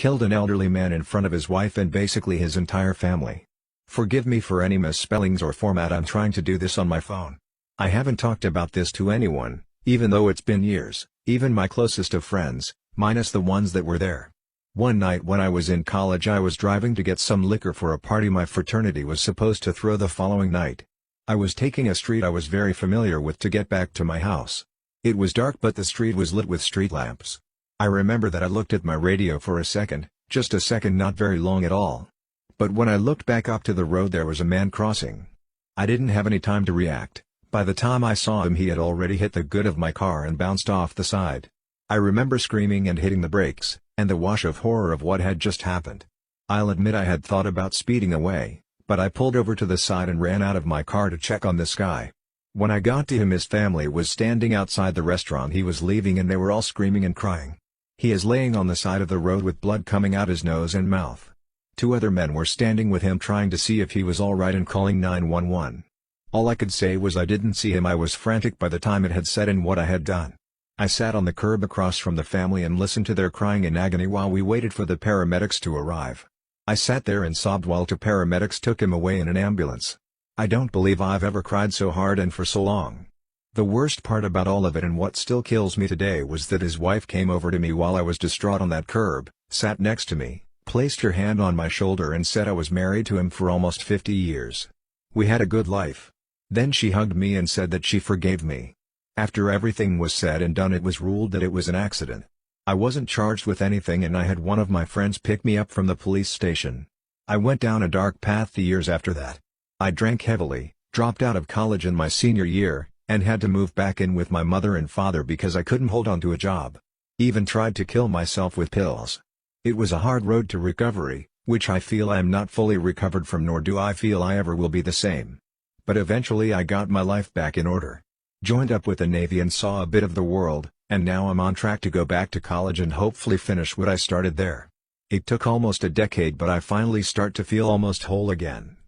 killed an elderly man in front of his wife and basically his entire family. Forgive me for any misspellings or format. I'm trying to do this on my phone. I haven't talked about this to anyone, even though it's been years, even my closest of friends, minus the ones that were there. One night when I was in college, I was driving to get some liquor for a party my fraternity was supposed to throw the following night. I was taking a street I was very familiar with to get back to my house. It was dark but the street was lit with street lamps. I remember that I looked at my radio for a second, just a second, not very long at all. But when I looked back up to the road, there was a man crossing. I didn't have any time to react. By the time I saw him, he had already hit the hood of my car and bounced off the side. I remember screaming and hitting the brakes, and the wash of horror of what had just happened. I'll admit I had thought about speeding away, but I pulled over to the side and ran out of my car to check on this guy. When I got to him, his family was standing outside the restaurant he was leaving and they were all screaming and crying. He is laying on the side of the road with blood coming out his nose and mouth. 2 other men were standing with him trying to see if he was alright and calling 911. All I could say was I didn't see him. I was frantic by the time it had set in what I had done. I sat on the curb across from the family and listened to their crying in agony while we waited for the paramedics to arrive. I sat there and sobbed while 2 paramedics took him away in an ambulance. I don't believe I've ever cried so hard and for so long. The worst part about all of it, and what still kills me today, was that his wife came over to me while I was distraught on that curb, sat next to me, placed her hand on my shoulder and said I was married to him for almost 50 years. We had a good life. Then she hugged me and said that she forgave me. After everything was said and done, it was ruled that it was an accident. I wasn't charged with anything and I had one of my friends pick me up from the police station. I went down a dark path the years after that. I drank heavily, dropped out of college in my senior year, and had to move back in with my mother and father because I couldn't hold on to a job. Even tried to kill myself with pills. It was a hard road to recovery, which I feel I am not fully recovered from, nor do I feel I ever will be the same. But eventually I got my life back in order. Joined up with the Navy and saw a bit of the world, and now I'm on track to go back to college and hopefully finish what I started there. It took almost a decade, but I finally start to feel almost whole again.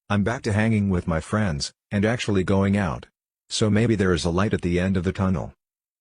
I'm back to hanging with my friends, and actually going out. So maybe there is a light at the end of the tunnel.